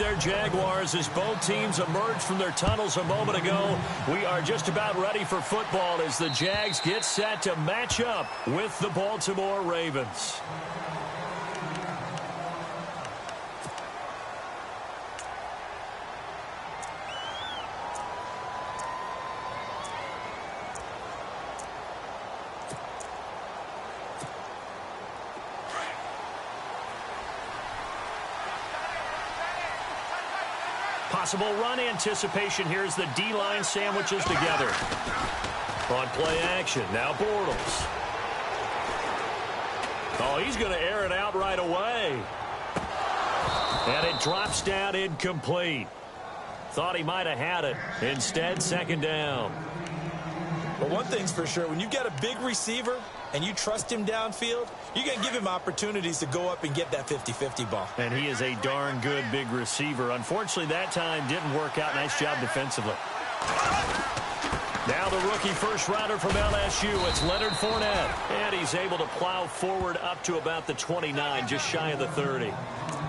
there, Jaguars, as both teams emerged from their tunnels a moment ago. We are just about ready for football as the Jags get set to match up with the Baltimore Ravens. Possible run anticipation here as the D-line sandwiches together. On play action, now Bortles. Oh, he's going to air it out right away. And it drops down incomplete. Thought he might have had it. Instead, second down. But one thing's for sure, when you get a big receiver and you trust him downfield, you're going to give him opportunities to go up and get that 50-50 ball. And he is a darn good big receiver. Unfortunately, that time didn't work out. Nice job defensively. Now the rookie first rounder from LSU, it's Leonard Fournette. And he's able to plow forward up to about the 29, just shy of the 30.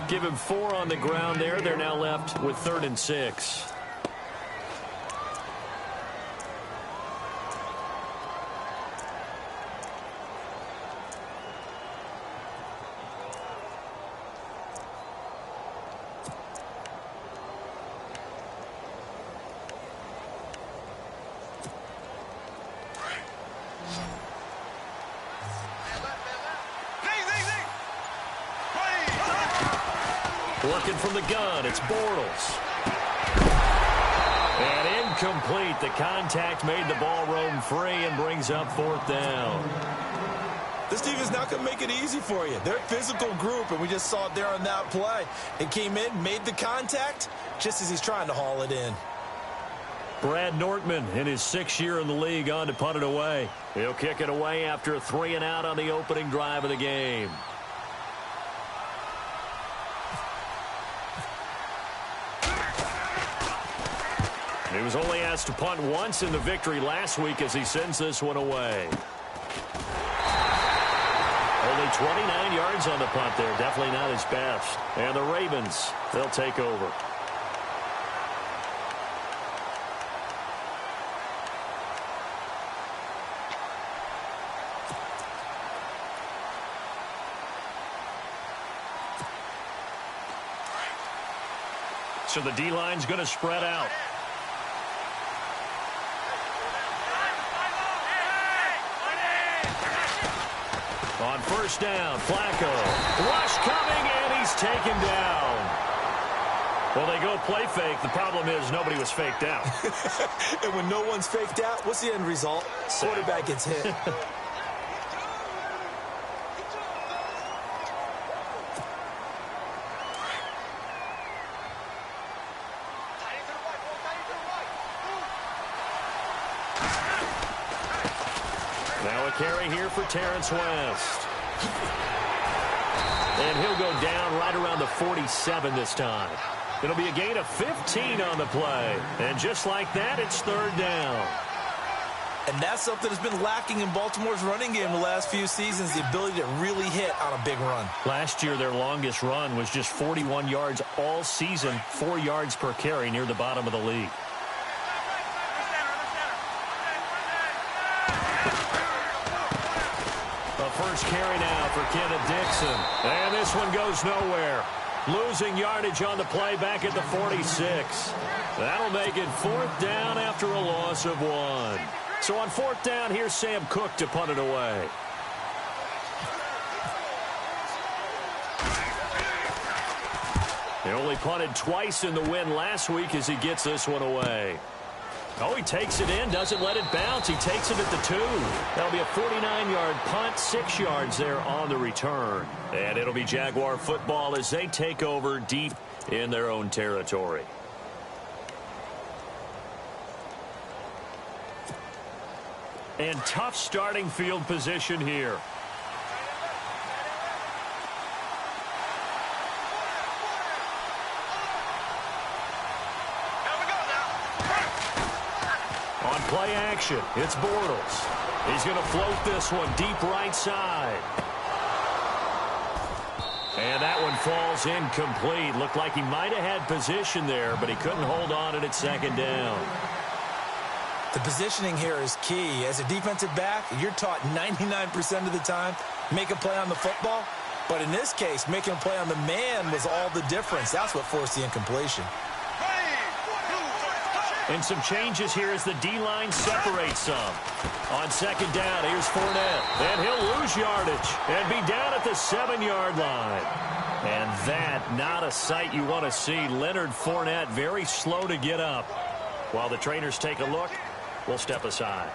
Give him 4 on the ground there. They're now left with 3rd and 6. Working from the gun, it's Bortles. And incomplete. The contact made the ball roam free and brings up 4th down. This team is not going to make it easy for you. They're a physical group, and we just saw it there on that play. It came in, made the contact, just as he's trying to haul it in. Brad Nortman in his 6th year in the league on to punt it away. He'll kick it away after a 3-and-out on the opening drive of the game. He was only asked to punt once in the victory last week as he sends this one away. Only 29 yards on the punt there. Definitely not his best. And the Ravens, they'll take over. So the D-line's going to spread out. On first down, Flacco. Rush coming, and he's taken down. Well, they go play fake. The problem is nobody was faked out. And when no one's faked out, what's the end result? Quarterback gets hit. Now a carry here for Terrence West. And he'll go down right around the 47 this time. It'll be a gain of 15 on the play. And just like that, it's 3rd down. And that's something that's been lacking in Baltimore's running game the last few seasons, the ability to really hit on a big run. Last year, their longest run was just 41 yards all season, 4 yards per carry near the bottom of the league. First carry now for Kenneth Dixon. And this one goes nowhere. Losing yardage on the play back at the 46. That'll make it 4th down after a loss of 1. So on 4th down, here's Sam Cook to punt it away. He only punted twice in the win last week as he gets this one away. Oh, he takes it in, doesn't let it bounce. He takes it at the 2. That'll be a 49-yard punt, 6 yards there on the return. And it'll be Jaguar football as they take over deep in their own territory. And tough starting field position here. Play action. It's Bortles. He's going to float this one deep right side. And that one falls incomplete. Looked like he might have had position there, but he couldn't hold on at second down. The positioning here is key. As a defensive back, you're taught 99% of the time, make a play on the football. But in this case, making a play on the man was all the difference. That's what forced the incompletion. And some changes here as the D-line separates some. On second down, here's Fournette. And he'll lose yardage and be down at the 7-yard line. And that, not a sight you want to see. Leonard Fournette very slow to get up. While the trainers take a look, we'll step aside.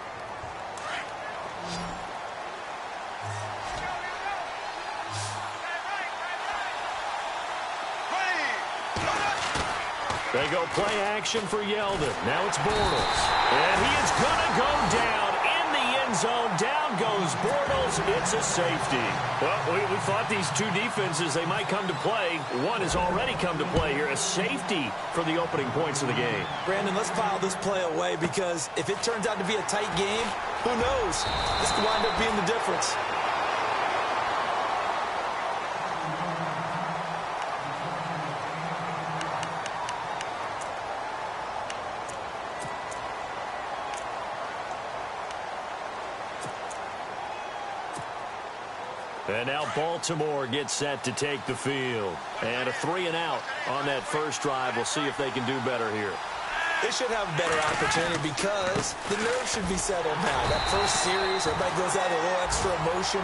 They go play action for Yeldon. Now it's Bortles. And he is going to go down in the end zone. Down goes Bortles. It's a safety. Well, we thought these two defenses, they might come to play. One has already come to play here. A safety for the opening points of the game. Brandon, let's file this play away because if it turns out to be a tight game, who knows? This could wind up being the difference. And now Baltimore gets set to take the field. And a 3-and-out on that first drive. We'll see if they can do better here. They should have a better opportunity because the nerves should be settled now. That first series, everybody goes out with a little extra emotion.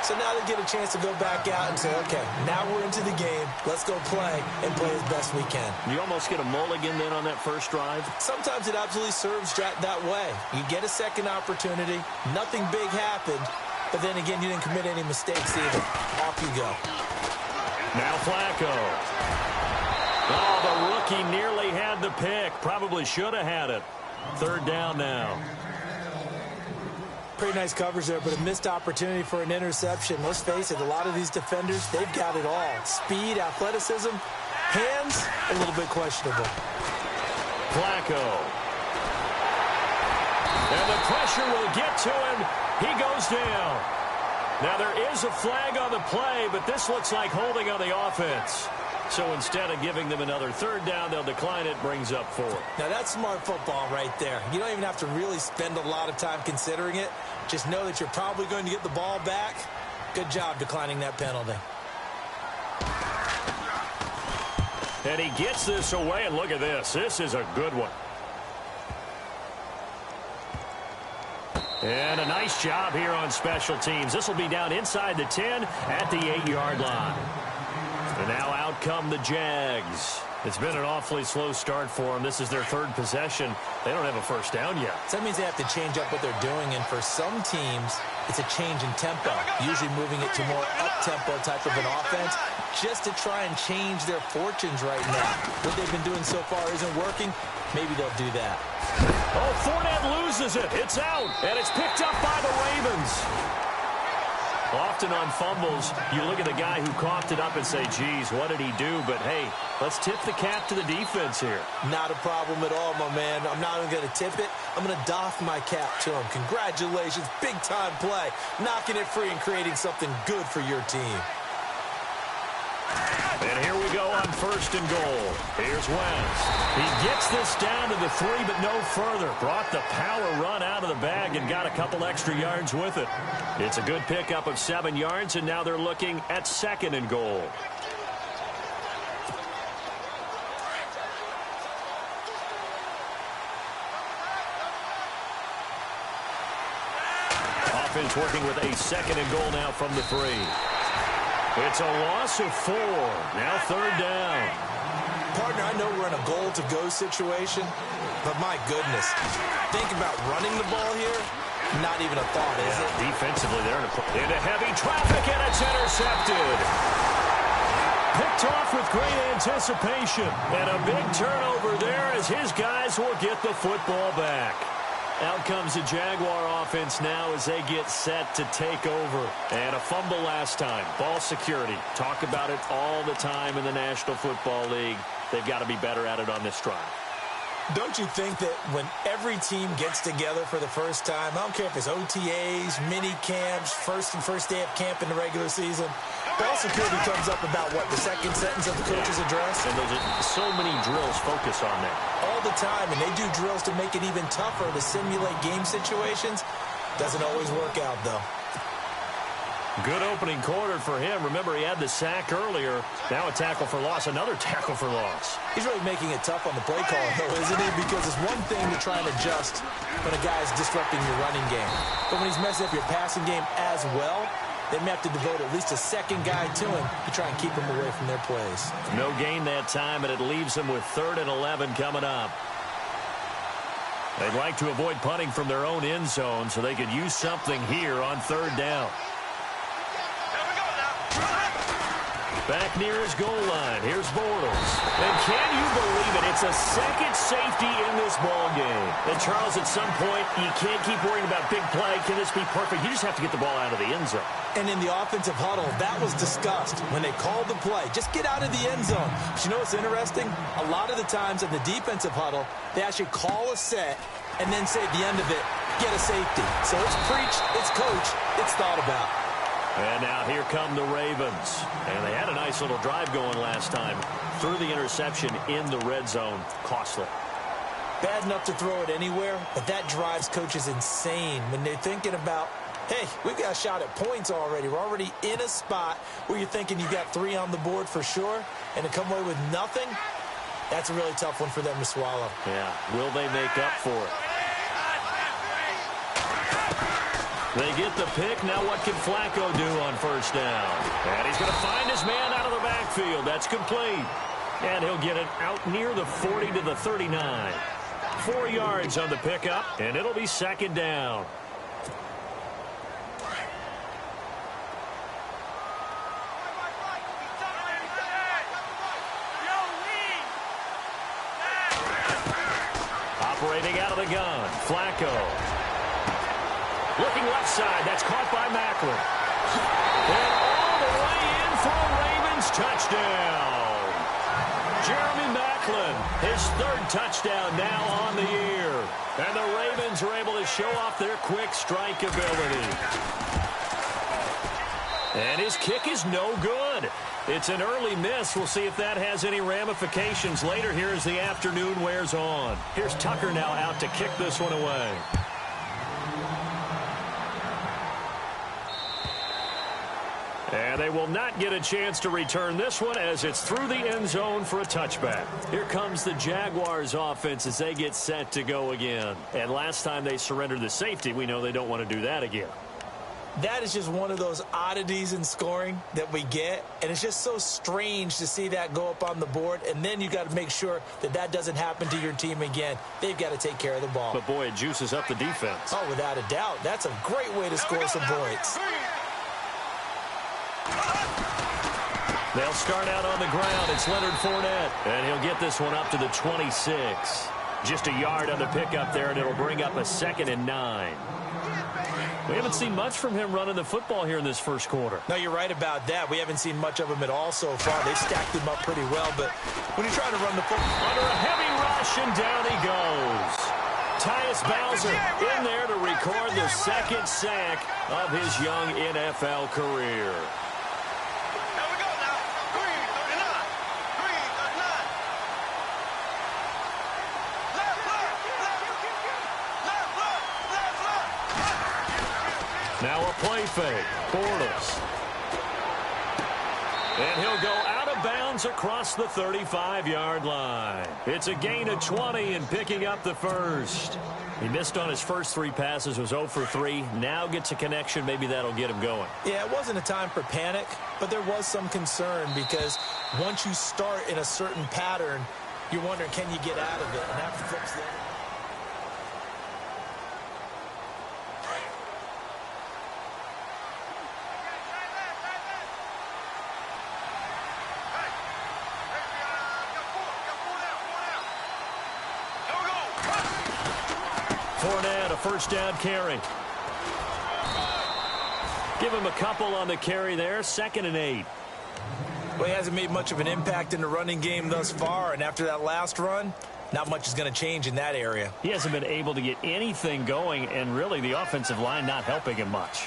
So now they get a chance to go back out and say, okay, now we're into the game. Let's go play and play as best we can. You almost get a mulligan then on that first drive? Sometimes it absolutely serves that way. You get a second opportunity. Nothing big happened. But then again, you didn't commit any mistakes either. Off you go. Now Flacco. Oh, the rookie nearly had the pick. Probably should have had it. Third down now. Pretty nice coverage there, but a missed opportunity for an interception. Let's face it, a lot of these defenders, they've got it all. Speed, athleticism, hands, a little bit questionable. Flacco. And the pressure will get to him. He goes down. Now there is a flag on the play, but this looks like holding on the offense. So instead of giving them another third down, they'll decline it, brings up 4. Now that's smart football right there. You don't even have to really spend a lot of time considering it. Just know that you're probably going to get the ball back. Good job declining that penalty. And he gets this away, and look at this. This is a good one. And a nice job here on special teams. This will be down inside the 10 at the 8-yard line. And now out come the Jags. It's been an awfully slow start for them. This is their third possession. They don't have a first down yet. So that means they have to change up what they're doing, and for some teams, it's a change in tempo, usually moving it to more up-tempo type of an offense, just to try and change their fortunes right now. What they've been doing so far isn't working. Maybe they'll do that. Oh, Fournette loses it. It's out, and it's picked up by the Ravens. Often on fumbles, you look at the guy who coughed it up and say, geez, what did he do? But, hey, let's tip the cap to the defense here. Not a problem at all, my man. I'm not even going to tip it. I'm going to doff my cap to him. Congratulations. Big-time play. Knocking it free and creating something good for your team. And here we go on first and goal. Here's Wentz. He gets this down to the 3, but no further. Brought the power run out of the bag and got a couple extra yards with it. It's a good pickup of 7 yards, and now they're looking at second and goal. Offense working with a second and goal now from the 3. It's a loss of 4. Now third down. Partner, I know we're in a goal-to-go situation, but my goodness. Think about running the ball here. Not even a thought, is it? Defensively, they're into heavy traffic, and it's intercepted. Picked off with great anticipation. And a big turnover there as his guys will get the football back. Out comes the Jaguar offense now as they get set to take over. And a fumble last time. Ball security. Talk about it all the time in the National Football League. They've got to be better at it on this drive. Don't you think that when every team gets together for the first time, I don't care if it's OTAs, mini camps, first day of camp in the regular season, Ball security comes up about, what, the second sentence of the coach's address? And those are so many drills focus on that. All the time, and they do drills to make it even tougher to simulate game situations. Doesn't always work out, though. Good opening quarter for him. Remember, he had the sack earlier. Now a tackle for loss, another tackle for loss. He's really making it tough on the play call, though, isn't he? Because it's one thing to try and adjust when a guy's disrupting your running game. But when he's messing up your passing game as well, they may have to devote at least a second guy to him to try and keep him away from their plays. No gain that time, and it leaves them with 3rd and 11 coming up. They'd like to avoid punting from their own end zone so they could use something here on 3rd down. Back near his goal line. Here's Bortles. And can you believe it? It's a second safety in this ball game. And, Charles, at some point, you can't keep worrying about big play. Can this be perfect? You just have to get the ball out of the end zone. And in the offensive huddle, that was discussed when they called the play. Just get out of the end zone. But you know what's interesting? A lot of the times in the defensive huddle, they actually call a set and then say at the end of it, get a safety. So it's preached, it's coached, it's thought about. And now here come the Ravens. And they had a nice little drive going last time. Threw the interception in the red zone. Costly. Bad enough to throw it anywhere, but that drives coaches insane when they're thinking about, hey, we've got a shot at points already. We're already in a spot where you're thinking you got 3 on the board for sure, and to come away with nothing, that's a really tough one for them to swallow. Yeah, will they make up for it? They get the pick. Now what can Flacco do on 1st down? And he's going to find his man out of the backfield. That's complete. And he'll get it out near the 40 to the 39. 4 yards on the pickup, and it'll be 2nd down. Operating out of the gun, Flacco. Looking left side. That's caught by Macklin. And all the way in for a Ravens touchdown. Jeremy Macklin, his 3rd touchdown now on the year. And the Ravens are able to show off their quick strike ability. And his kick is no good. It's an early miss. We'll see if that has any ramifications later here as the afternoon wears on. Here's Tucker now out to kick this one away. And they will not get a chance to return this one as it's through the end zone for a touchback. Here comes the Jaguars offense as they get set to go again. And last time they surrendered the safety, we know they don't want to do that again. That is just one of those oddities in scoring that we get. And it's just so strange to see that go up on the board. And then you got to make sure that that doesn't happen to your team again. They've got to take care of the ball. But, boy, it juices up the defense. Oh, without a doubt. That's a great way to score some points. They'll start out on the ground. It's Leonard Fournette. And he'll get this one up to the 26. Just a yard on the pickup there, and it'll bring up a 2nd and 9. We haven't seen much from him running the football here in this first quarter. No, you're right about that. We haven't seen much of him at all so far. They've stacked him up pretty well, but when you're trying to run the football... Under a heavy rush, and down he goes. Tyus Bowser in there to record the 2nd sack of his young NFL career. Now a play fake. Bortles. And he'll go out of bounds across the 35-yard line. It's a gain of 20 and picking up the 1st. He missed on his first 3 passes, was 0 for 3. Now gets a connection. Maybe that'll get him going. Yeah, it wasn't a time for panic, but there was some concern because once you start in a certain pattern, you're wondering, can you get out of it? And that flips the... Fournette, a 1st down carry. Give him a couple on the carry there. 2nd and 8. Well, he hasn't made much of an impact in the running game thus far, and after that last run, not much is going to change in that area. He hasn't been able to get anything going, and really the offensive line not helping him much.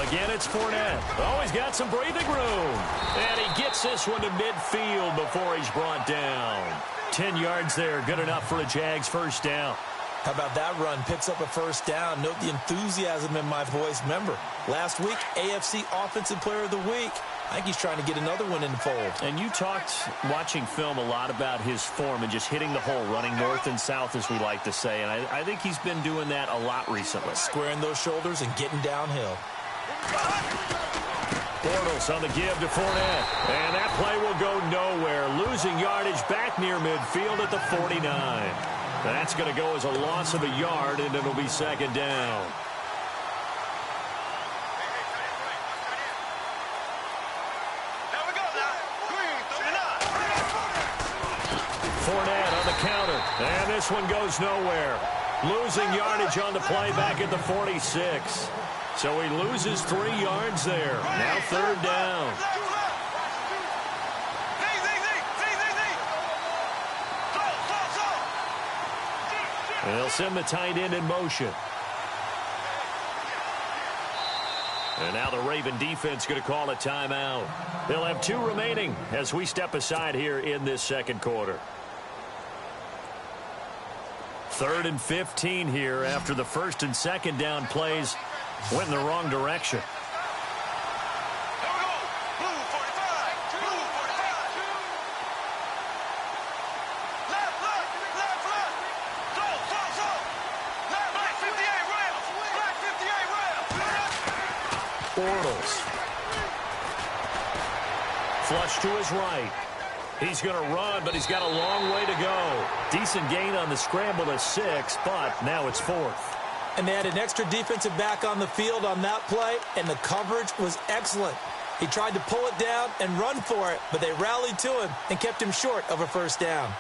Again, it's Fournette. Oh, he's got some breathing room. And he gets this one to midfield before he's brought down. 10 yards there, good enough for a Jags first down. How about that run? Picks up a first down. Note the enthusiasm in my voice. Remember, last week, AFC Offensive Player of the Week. I think he's trying to get another one in the fold. And you talked, watching film, a lot about his form and just hitting the hole, running north and south, as we like to say. And I think he's been doing that a lot recently. Squaring those shoulders and getting downhill. Bortles on the give to Fournette. And that play will go nowhere. Losing yardage back near midfield at the 49. That's going to go as a loss of a yard, and it'll be second down. Fournette on the counter, and this one goes nowhere. Losing yardage on the play back at the 46. So he loses 3 yards there. Now third down. And they'll send the tight end in motion. And now the Raven defense going to call a timeout. They'll have 2 remaining as we step aside here in this second quarter. 3rd and 15 here after the first and second down plays went in the wrong direction. Bortles. Flush to his right. He's going to run, but he's got a long way to go. Decent gain on the scramble to 6, but now it's 4th. And they had an extra defensive back on the field on that play, and the coverage was excellent. He tried to pull it down and run for it, but they rallied to him and kept him short of a first down.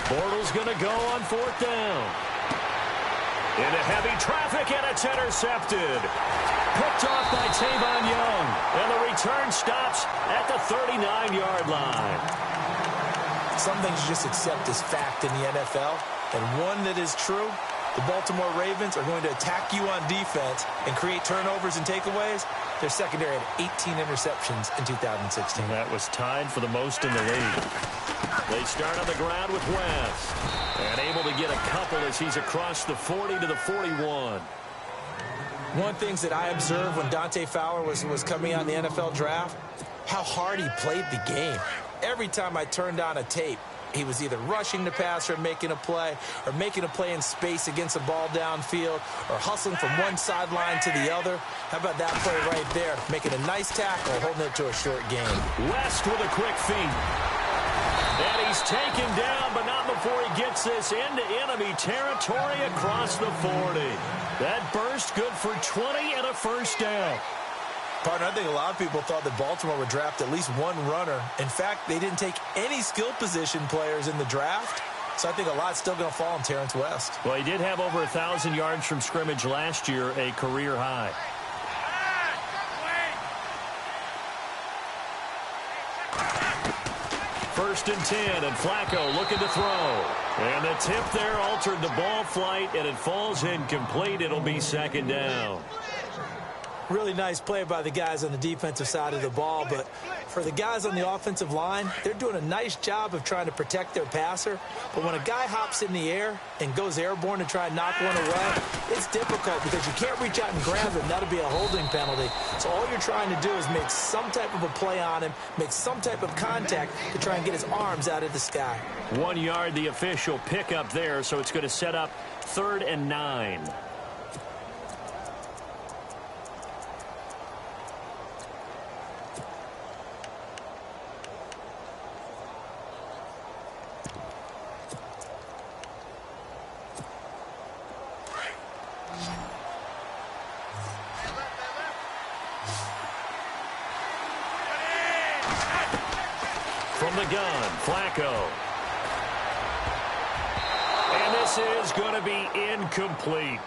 Bortles going to go on 4th down. Into heavy traffic, and it's intercepted. Picked off by Tavon Young. And the return stops at the 39-yard line. Some things you just accept as fact in the NFL. And one that is true, the Baltimore Ravens are going to attack you on defense and create turnovers and takeaways. Their secondary had 18 interceptions in 2016. And that was tied for the most in the league. They start on the ground with West. And able to get a couple as he's across the 40 to the 41. One of the things that I observed when Dante Fowler was coming out in the NFL draft, how hard he played the game. Every time I turned on a tape, he was either rushing the passer, making a play in space against the ball downfield, or hustling from one sideline to the other. How about that play right there? Making a nice tackle, holding it to a short gain. West with a quick feed. And he's taken down, but not before he gets this into enemy territory across the 40. That burst good for 20 and a first down. Partner, I think a lot of people thought that Baltimore would draft at least one runner. In fact, they didn't take any skill position players in the draft. So I think a lot's still going to fall on Terrence West. Well, he did have over 1,000 yards from scrimmage last year, a career high. First and 10, and Flacco looking to throw. And the tip there altered the ball flight, and it falls incomplete. It'll be second down. Really nice play by the guys on the defensive side of the ball, but for the guys on the offensive line, they're doing a nice job of trying to protect their passer. But when a guy hops in the air and goes airborne to try and knock one away, it's difficult because you can't reach out and grab him. That'll be a holding penalty. So all you're trying to do is make some type of a play on him, make some type of contact to try and get his arms out of the sky. 1 yard, the official pickup there, so it's going to set up 3rd and 9. From the gun, Flacco. And this this is going to be incomplete.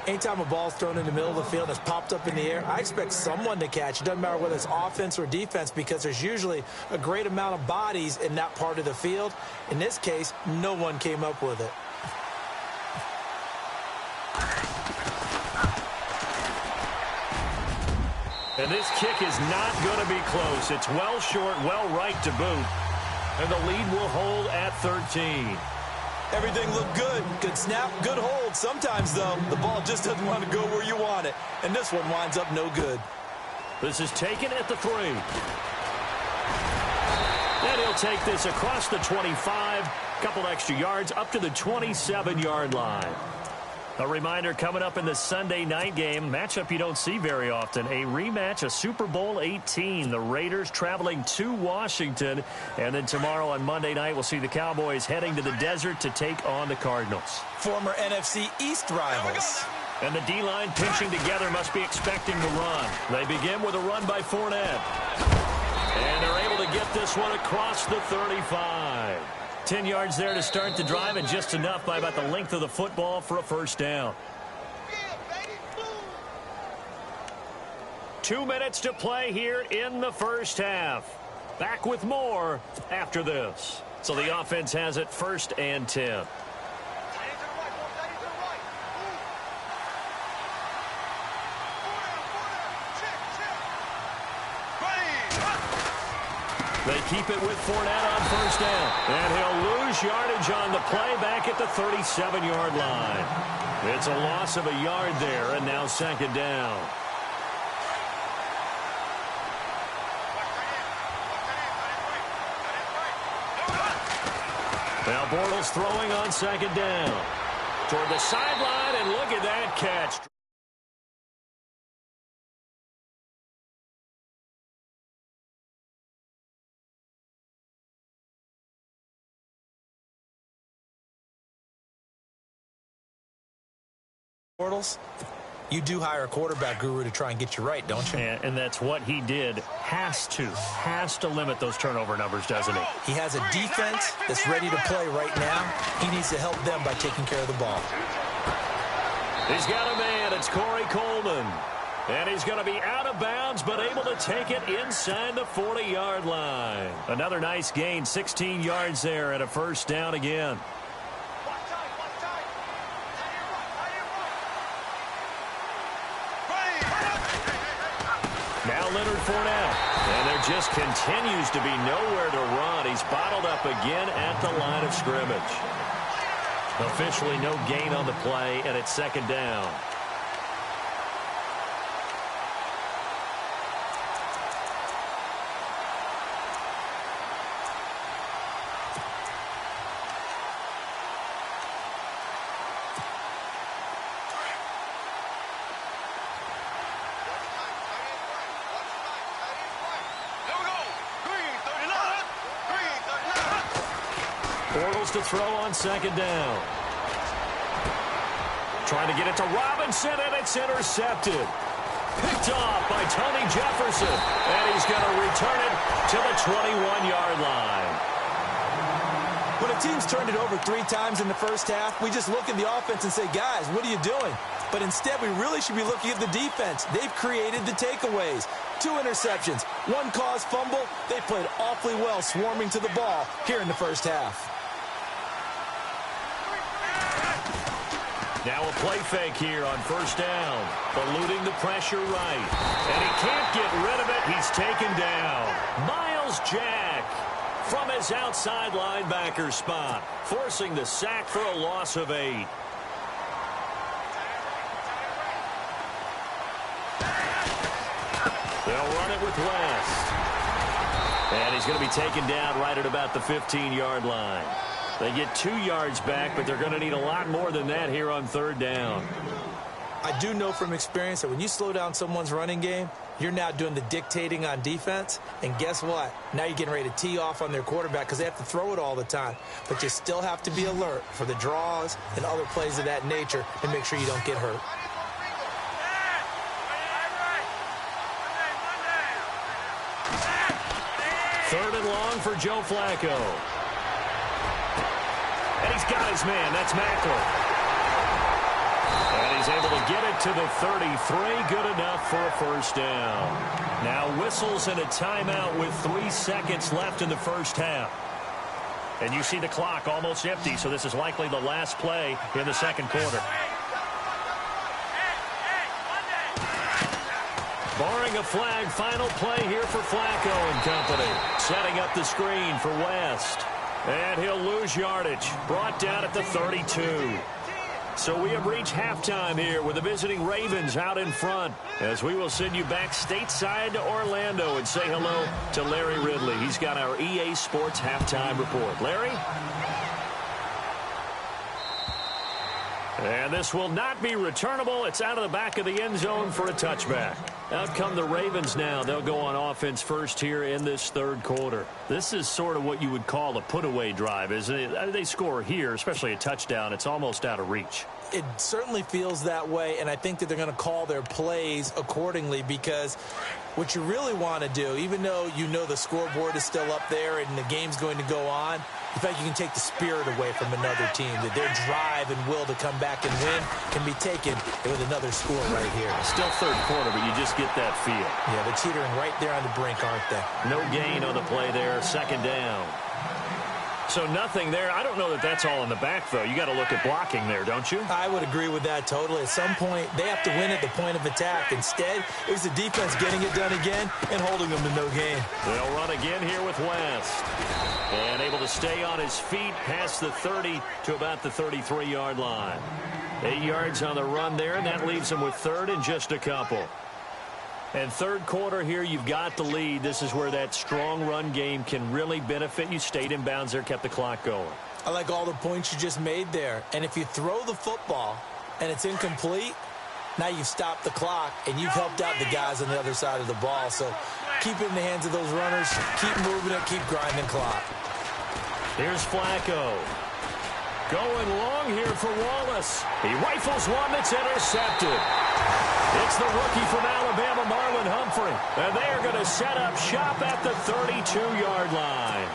Anytime a ball's thrown in the middle of the field and it's popped up in the air, I expect someone to catch. It doesn't matter whether it's offense or defense because there's usually a great amount of bodies in that part of the field. In this case, no one came up with it. And this kick is not going to be close. It's well short, well right to boot. And the lead will hold at 13. Everything looked good. Good snap, good hold. Sometimes, though, the ball just doesn't want to go where you want it. And this one winds up no good. This is taken at the 3. And he'll take this across the 25. Couple extra yards up to the 27-yard line. A reminder coming up in the Sunday night game, matchup you don't see very often, a rematch of Super Bowl 18. The Raiders traveling to Washington. And then tomorrow on Monday night, we'll see the Cowboys heading to the desert to take on the Cardinals. Former NFC East rivals. And the D-line pinching together must be expecting the run. They begin with a run by Fournette. And they're able to get this one across the 35. 10 yards there to start the drive, and just enough by about the length of the football for a first down. 2 minutes to play here in the first half. Back with more after this. So the offense has it 1st and 10. They keep it with Fournette on first down. And he'll lose yardage on the play back at the 37-yard line. It's a loss of a yard there, and now 2nd down. Now Bortles throwing on 2nd down. Toward the sideline, and look at that catch. Bortles, you do hire a quarterback guru to try and get you right, don't you? And that's what he did. Has to limit those turnover numbers, doesn't he? He has a defense that's ready to play right now. He needs to help them by taking care of the ball. He's got a man. It's Corey Coleman. And he's going to be out of bounds, but able to take it inside the 40-yard line. Another nice gain, 16 yards there, and a first down again. Now Leonard Fournette. And there just continues to be nowhere to run. He's bottled up again at the line of scrimmage. Officially no gain on the play, and it's 2nd down. Bortles to throw on 2nd down. Trying to get it to Robinson, and it's intercepted. Picked off by Tony Jefferson, and he's going to return it to the 21-yard line. When a team's turned it over 3 times in the first half, we just look at the offense and say, guys, what are you doing? But instead, we really should be looking at the defense. They've created the takeaways. 2 interceptions, 1 caused fumble. They played awfully well swarming to the ball here in the first half. Now a play fake here on first down. Eluding the pressure right. And he can't get rid of it. He's taken down. Miles Jack from his outside linebacker spot, forcing the sack for a loss of 8. They'll run it with West. And he's going to be taken down right at about the 15-yard line. They get 2 yards back, but they're going to need a lot more than that here on 3rd down. I do know from experience that when you slow down someone's running game, you're now doing the dictating on defense. And guess what? Now you're getting ready to tee off on their quarterback because they have to throw it all the time. But you still have to be alert for the draws and other plays of that nature and make sure you don't get hurt. Third and long for Joe Flacco. And He's got his man. That's Macklin. And he's able to get it to the 33. Good enough for a first down. Now whistles and a timeout with 3 seconds left in the first half. And you see the clock almost empty, so this is likely the last play in the second quarter. Barring a flag, final play here for Flacco and company. Setting up the screen for West. And he'll lose yardage. Brought down at the 32. So we have reached halftime here with the visiting Ravens out in front, as we will send you back stateside to Orlando and say hello to Larry Ridley. He's got our EA Sports halftime report. Larry? And this will not be returnable. It's out of the back of the end zone for a touchback. Out come the Ravens now. They'll go on offense first here in this third quarter. This is sort of what you would call a put-away drive, isn't it? They score here, especially a touchdown. It's almost out of reach. It certainly feels that way, and I think that they're going to call their plays accordingly, because what you really want to do, even though you know the scoreboard is still up there and the game's going to go on, in fact, you can take the spirit away from another team, that their drive and will to come back and win can be taken with another score right here. Still third quarter, but you just get that feel. Yeah, they're teetering right there on the brink, aren't they? No gain on the play there. Second down. So nothing there. I don't know that that's all in the back, though. You got to look at blocking there, don't you? I would agree with that totally. At some point, they have to win at the point of attack. Instead, it was the defense getting it done again and holding them to no gain. They'll run again here with West. And able to stay on his feet past the 30 to about the 33-yard line. 8 yards on the run there, and that leaves them with third and just a couple. And third quarter here, you've got the lead. This is where that strong run game can really benefit you. Stayed in bounds there, kept the clock going. I like all the points you just made there. And if you throw the football and it's incomplete, now you've stopped the clock and you've helped out the guys on the other side of the ball. So keep it in the hands of those runners. Keep moving it. Keep grinding clock. Here's Flacco. Going long here for Wallace. He rifles one that's intercepted. It's the rookie from Alabama, Marlon Humphrey. And they are going to set up shop at the 32-yard line.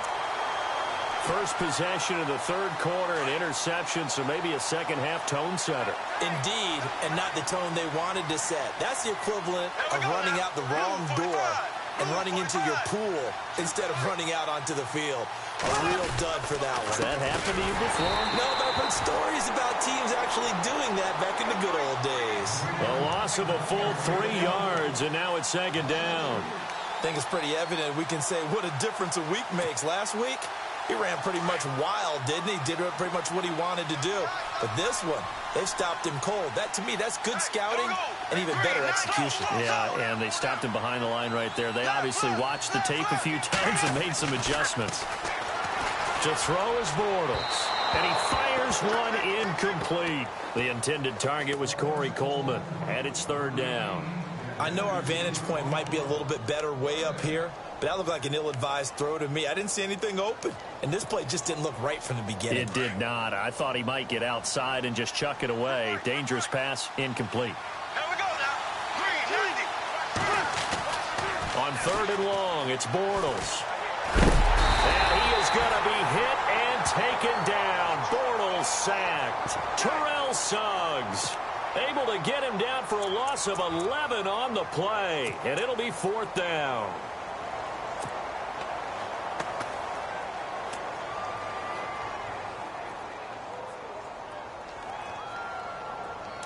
First possession of the third quarter, an interception, so maybe a second-half tone setter. Indeed, and not the tone they wanted to set. That's the equivalent of running out the wrong door and running into your pool instead of running out onto the field. A real dud for that one. Has that happened to you before? No, but I've heard stories about teams actually doing that back in the good old days. A loss of a full 3 yards, and now it's second down. I think it's pretty evident we can say what a difference a week makes. Last week, he ran pretty much wild, didn't he? Did pretty much what he wanted to do. But this one, they've stopped him cold. That, to me, that's good scouting and even better execution. Yeah, and they stopped him behind the line right there. They obviously watched the tape a few times and made some adjustments. To throw is Bortles. And he fires one incomplete. The intended target was Corey Coleman. And it's third down. I know our vantage point might be a little bit better way up here, but that looked like an ill-advised throw to me. I didn't see anything open. And this play just didn't look right from the beginning. It did not. I thought he might get outside and just chuck it away. Dangerous pass, incomplete. Here we go now. 390. On third and long, it's Bortles. And he is going to be hit and taken down. Bortles sacked. Terrell Suggs able to get him down for a loss of 11 on the play. And it'll be fourth down.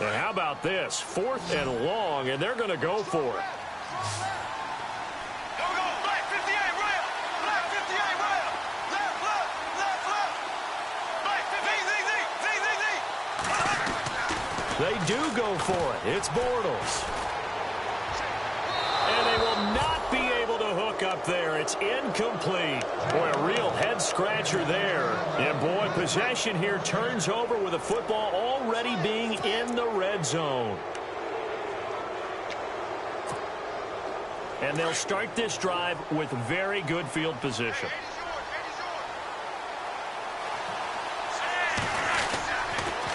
And how about this? Fourth and long, and they're going to go for it. They do go for it. It's Bortles. And they will not be able to hook up there. It's incomplete. Boy, a real head-scratcher there. And, boy, possession here turns over with the football already being in the red zone. And they'll start this drive with very good field position.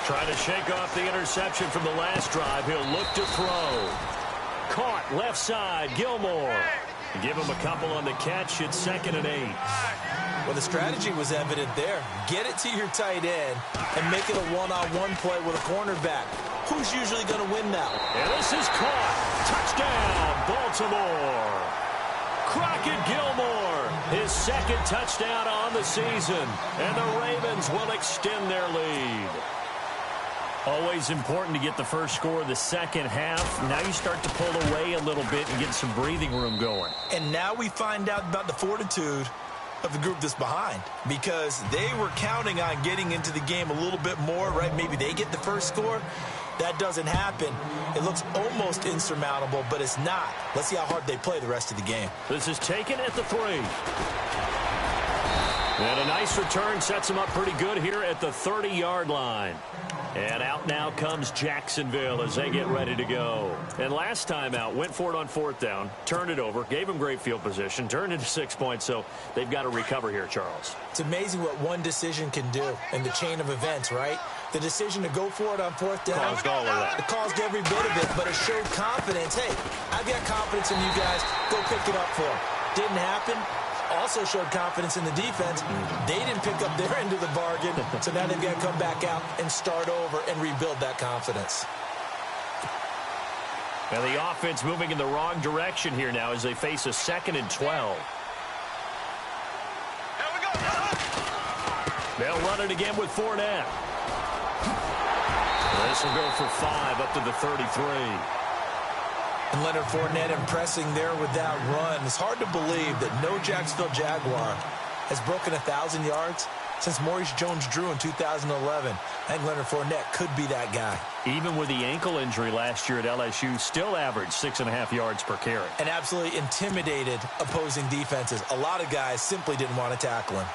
Trying to shake off the interception from the last drive. He'll look to throw. Caught left side, Gilmore. Give him a couple on the catch. It's 2nd and 8. Well, the strategy was evident there. Get it to your tight end and make it a one-on-one play with a cornerback. Who's usually going to win that? And this is caught. Touchdown, Baltimore. Crockett Gilmore, his second touchdown on the season. And the Ravens will extend their lead. Always important to get the first score of the second half. Now you start to pull away a little bit and get some breathing room going. And now we find out about the fortitude of the group that's behind, because they were counting on getting into the game a little bit more, right? Maybe they get the first score. That doesn't happen. It looks almost insurmountable, but it's not. Let's see how hard they play the rest of the game. This is taken at the 3. And a nice return sets them up pretty good here at the 30-yard line. And out now comes Jacksonville as they get ready to go. And last time out, went for it on 4th down, turned it over, gave them great field position, turned into 6 points, so they've got to recover here, Charles. It's amazing what one decision can do in the chain of events, right? The decision to go for it on 4th down. Caused all of that. It caused every bit of it, but it showed confidence. Hey, I've got confidence in you guys. Go pick it up for them. Didn't happen. Also showed confidence in the defense. They didn't pick up their end of the bargain, so now they've got to come back out and start over and rebuild that confidence. And the offense moving in the wrong direction here now as they face a 2nd and 12. Here we go. They'll run it again with Fournette. This will go for 5 up to the 33. And Leonard Fournette impressing there with that run. It's hard to believe that no Jacksonville Jaguar has broken 1,000 yards since Maurice Jones-Drew in 2011. I think Leonard Fournette could be that guy. Even with the ankle injury last year at LSU, still averaged 6.5 yards per carry. And absolutely intimidated opposing defenses. A lot of guys simply didn't want to tackle him.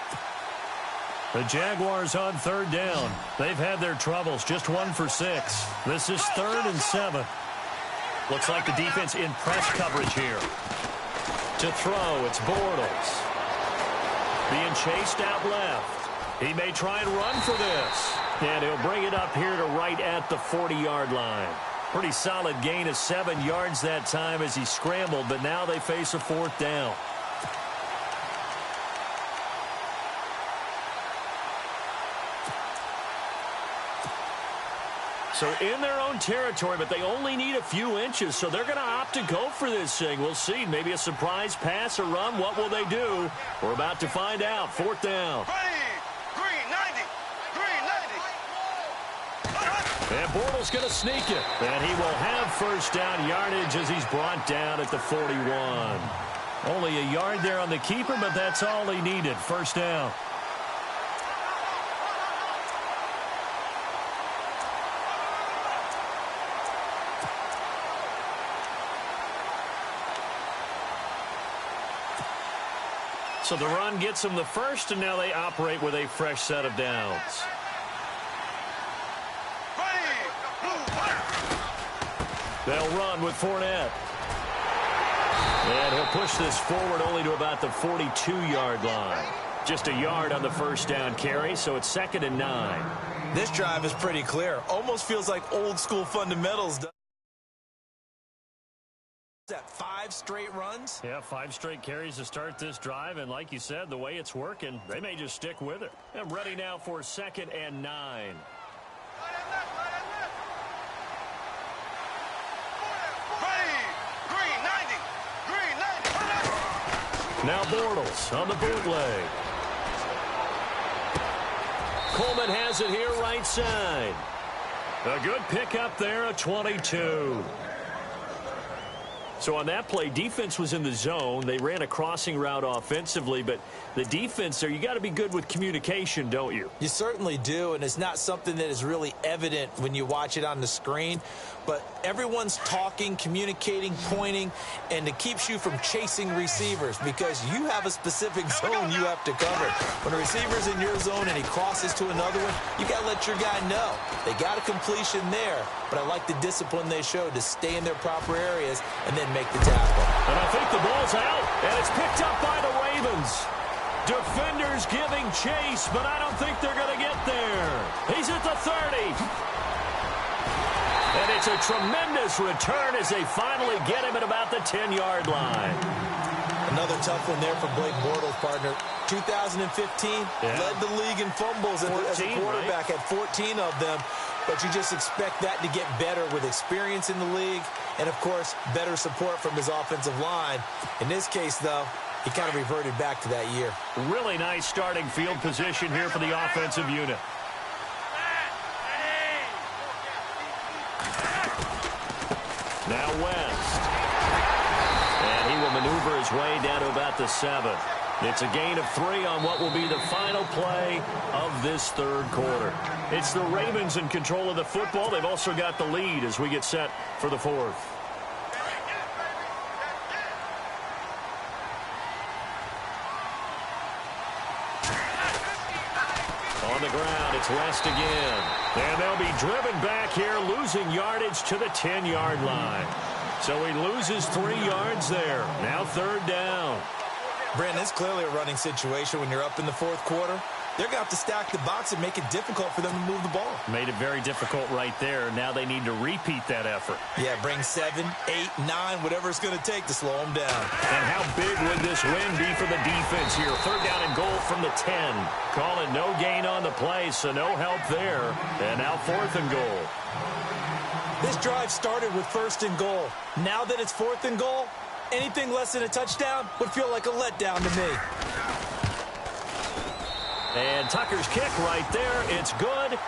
The Jaguars on 3rd down. They've had their troubles, just 1 for 6. This is 3rd and 7. Looks like the defense in press coverage here. To throw, it's Bortles. Being chased out left. He may try and run for this. And he'll bring it up here to right at the 40-yard line. Pretty solid gain of 7 yards that time as he scrambled, but now they face a 4th down. So in their own territory, but they only need a few inches, so they're going to opt to go for this thing. We'll see. Maybe a surprise pass or run. What will they do? We're about to find out. 4th down. Green 90. Green 90. And Bortles going to sneak it. And he will have first down yardage as he's brought down at the 41. Only a yard there on the keeper, but that's all he needed. First down. So the run gets them the first, and now they operate with a fresh set of downs. They'll run with Fournette. And he'll push this forward only to about the 42-yard line. Just a yard on the first down carry, so it's 2nd and 9. This drive is pretty clear. Almost feels like old school fundamentals. That 5 straight runs? Yeah, 5 straight carries to start this drive, and like you said, the way it's working, they may just stick with it. And ready now for 2nd and 9. Green 90. Green 90. Now Bortles on the bootleg. Coleman has it here right side. A good pickup there, a 22. So on that play, defense was in the zone. They ran a crossing route offensively, but the defense there, you got to be good with communication, don't you? You certainly do, and it's not something that is really evident when you watch it on the screen. But everyone's talking, communicating, pointing, and it keeps you from chasing receivers because you have a specific zone you have to cover. When a receiver's in your zone and he crosses to another one, you got to let your guy know. They got a completion there, but I like the discipline they showed to stay in their proper areas and then make the tackle. And I think the ball's out, and it's picked up by the Ravens. Defenders giving chase, but I don't think they're going to get there. He's at the 30. And it's a tremendous return as they finally get him at about the 10-yard line. Another tough one there for Blake Bortles, partner. 2015, led the league in fumbles as a quarterback, right? had 14 of them. But you just expect that to get better with experience in the league and, of course, better support from his offensive line. In this case, though, he kind of reverted back to that year. Really nice starting field position here for the offensive unit. Now West. And he will maneuver his way down to about the 7. It's a gain of 3 on what will be the final play of this third quarter. It's the Ravens in control of the football. They've also got the lead as we get set for the fourth. On the ground, it's West again. And they'll be driven back here, losing yardage to the 10-yard line. So he loses 3 yards there. Now third down. Brandon, it's clearly a running situation when you're up in the fourth quarter. They're going to have to stack the box and make it difficult for them to move the ball. Made it very difficult right there. Now they need to repeat that effort. Yeah, bring 7, 8, 9, whatever it's going to take to slow them down. And how big would this win be for the defense here? Third down and goal from the 10. Calling no gain on the play, so no help there. And now fourth and goal. This drive started with first and goal. Now that it's fourth and goal, anything less than a touchdown would feel like a letdown to me. And Tucker's kick right there. It's good.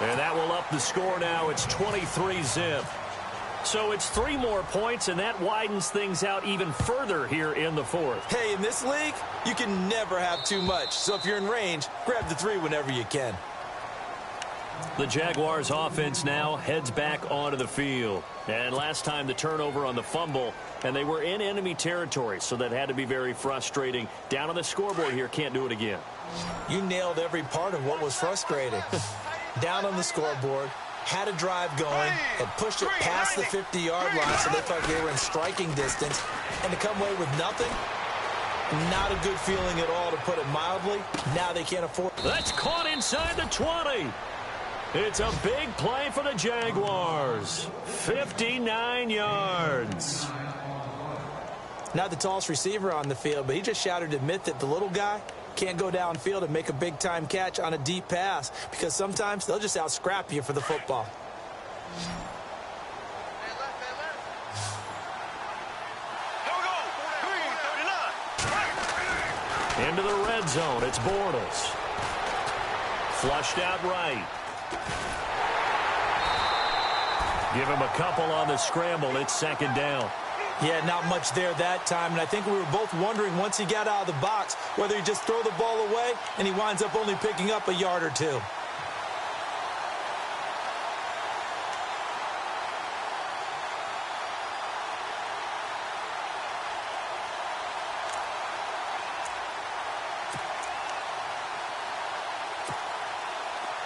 And that will up the score now. It's 23-zip. So it's 3 more points, and that widens things out even further here in the fourth. Hey, in this league, you can never have too much. So if you're in range, grab the 3 whenever you can. The Jaguars offense now heads back onto the field. And last time the turnover on the fumble, and they were in enemy territory, so that had to be very frustrating. Down on the scoreboard here, can't do it again. You nailed every part of what was frustrating. Down on the scoreboard, had a drive going, had pushed it past the 50-yard line, so they thought they were in striking distance, and to come away with nothing, not a good feeling at all, to put it mildly. Now they can't afford it. That's caught inside the 20. It's a big play for the Jaguars. 59 yards. Not the tallest receiver on the field, but he just shouted to admit that the little guy can't go downfield and make a big-time catch on a deep pass, because sometimes they'll just out-scrap you for the football. Into the red zone. It's Bortles. Flushed out right. Give him a couple on the scramble. It's second down. Yeah, not much there that time, and I think we were both wondering once he got out of the box whether he just throw the ball away and he winds up only picking up a yard or 2.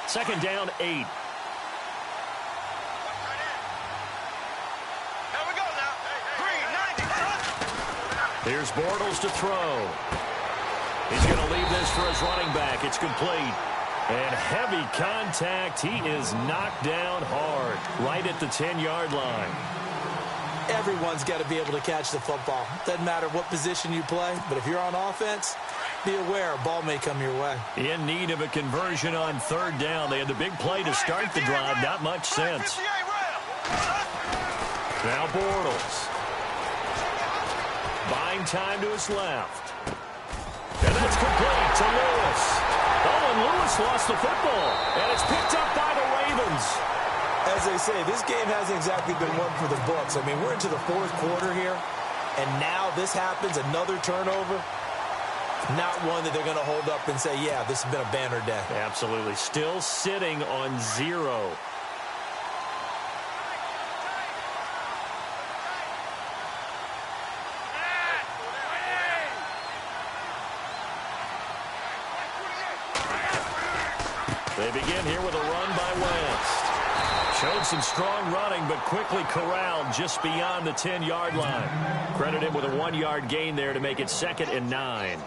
Second down, 8. Here's Bortles to throw. He's going to leave this for his running back. It's complete. And heavy contact. He is knocked down hard right at the 10-yard line. Everyone's got to be able to catch the football. Doesn't matter what position you play, but if you're on offense, be aware a ball may come your way. In need of a conversion on third down. They had the big play to start the drive. Not much sense. Now Bortles. Buying time to his left. And that's complete to Lewis. Oh, and Lewis lost the football. And it's picked up by the Ravens. As they say, this game hasn't exactly been one for the books. I mean, we're into the fourth quarter here, and now this happens, another turnover. Not one that they're going to hold up and say, yeah, this has been a banner day. Absolutely. Still sitting on 0. They begin here with a run by West. Showed some strong running, but quickly corralled just beyond the 10-yard line. Credit him with a 1-yard gain there to make it 2nd and 9.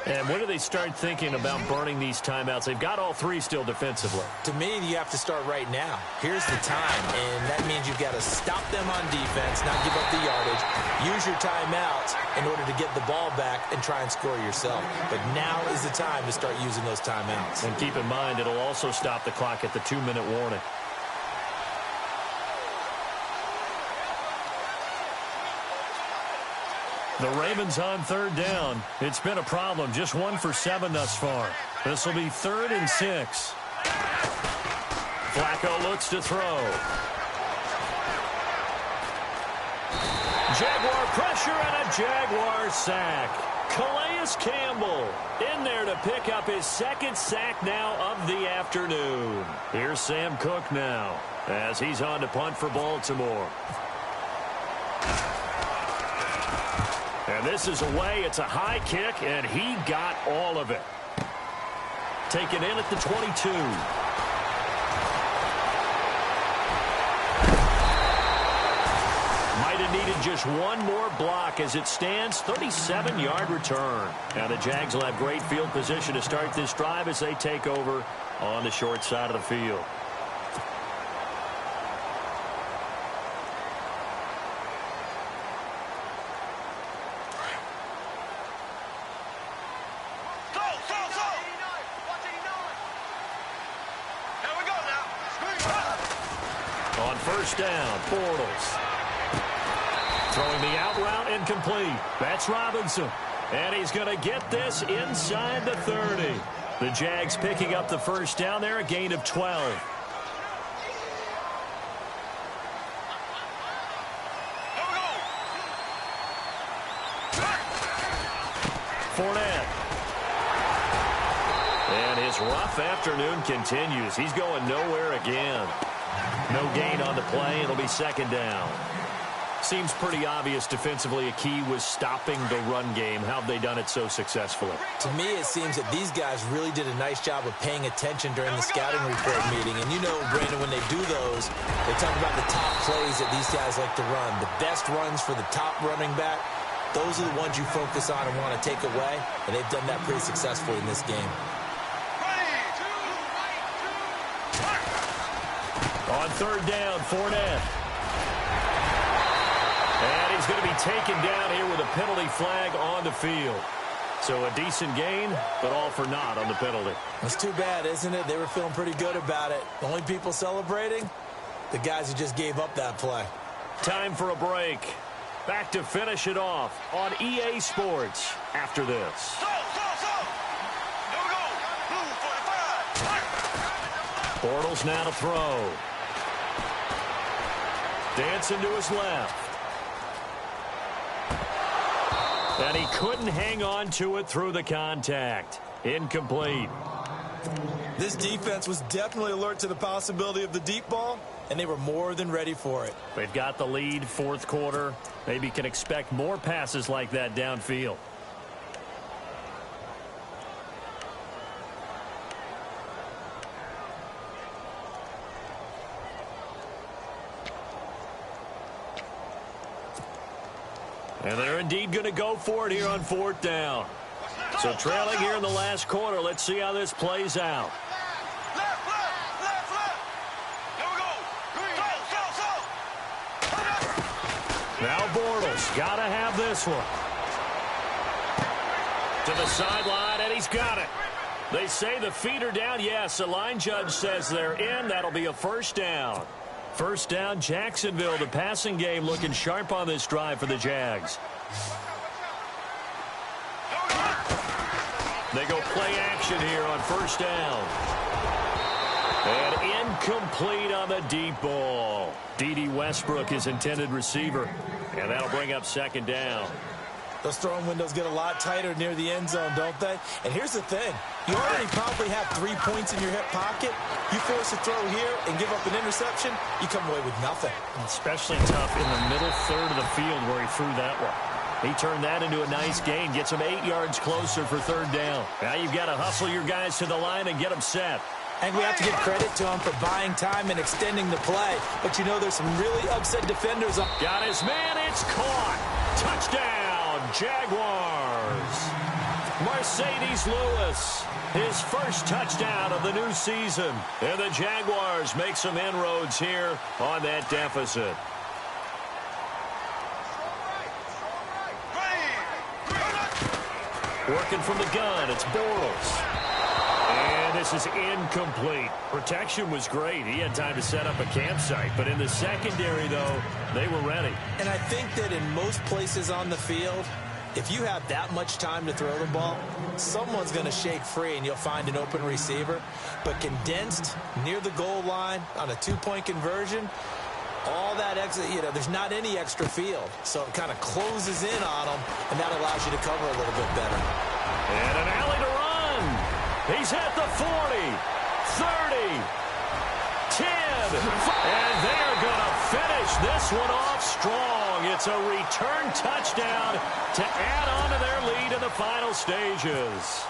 And when do they start thinking about burning these timeouts? They've got all three still defensively. To me, you have to start right now. Here's the time, and that means you've got to stop them on defense, not give up the yardage, use your timeouts in order to get the ball back and try and score yourself. But now is the time to start using those timeouts. And keep in mind, it'll also stop the clock at the 2-minute warning. The Ravens on third down. It's been a problem. Just 1 for 7 thus far. This will be 3rd and 6. Flacco looks to throw. Jaguar pressure and a Jaguar sack. Calais Campbell in there to pick up his 2nd sack now of the afternoon. Here's Sam Cook now as he's on to punt for Baltimore. And this is away. It's a high kick, and he got all of it. Taken in at the 22. Might have needed just one more block as it stands. 37-yard return. Now the Jags will have great field position to start this drive as they take over on the short side of the field. Down, Bortles. Throwing the out route incomplete. That's Robinson. And he's going to get this inside the 30. The Jags picking up the first down there, a gain of 12. Fournette. And his rough afternoon continues. He's going nowhere again. No gain on the play. It'll be 2nd down. Seems pretty obvious defensively a key was stopping the run game. How have they done it so successfully? To me, it seems that these guys really did a nice job of paying attention during the scouting report meeting. And you know, Brandon, when they do those, they talk about the top plays that these guys like to run. The best runs for the top running back, those are the ones you focus on and want to take away. And they've done that pretty successfully in this game. On 3rd down, Fournette. And he's going to be taken down here with a penalty flag on the field. So a decent gain, but all for naught on the penalty. That's too bad, isn't it? They were feeling pretty good about it. The only people celebrating, the guys who just gave up that play. Time for a break. Back to finish it off on EA Sports after this. Here we go. Blue 45. Bortles now to throw. Dancing to his left. And he couldn't hang on to it through the contact. Incomplete. This defense was definitely alert to the possibility of the deep ball, and they were more than ready for it. They've got the lead, 4th quarter. Maybe can expect more passes like that downfield. And they're indeed going to go for it here on 4th down. So trailing here in the last quarter. Let's see how this plays out. Left. Here we go. Now Bortles got to have this one. To the sideline, and he's got it. They say the feet are down. Yes, the line judge says they're in. That'll be a 1st down. 1st down, Jacksonville. The passing game looking sharp on this drive for the Jags. They go play action here on 1st down. And incomplete on the deep ball. D.D. Westbrook is intended receiver. And that'll bring up 2nd down. Those throwing windows get a lot tighter near the end zone, don't they? And here's the thing. You already probably have 3 points in your hip pocket. You force a throw here and give up an interception, you come away with nothing. Especially tough in the middle 3rd of the field where he threw that one. He turned that into a nice gain, gets him 8 yards closer for 3rd down. Now you've got to hustle your guys to the line and get them set. And we have to give credit to him for buying time and extending the play. But you know there's some really upset defenders. Got his man, it's caught. Touchdown, Jaguars. Mercedes Lewis, his first touchdown of the new season. And the Jaguars make some inroads here on that deficit. Working from the gun, it's Bortles. And this is incomplete. Protection was great. He had time to set up a campsite. But in the secondary, though, they were ready. And I think that in most places on the field, if you have that much time to throw the ball, someone's going to shake free and you'll find an open receiver. But condensed near the goal line on a two-point conversion, all that extra, there's not any extra field. So it kind of closes in on them, and that allows you to cover a little bit better. And an alley to run. He's at the 40, 30, 10. And they're going to finish this one off strong. It's a return touchdown to add on to their lead in the final stages.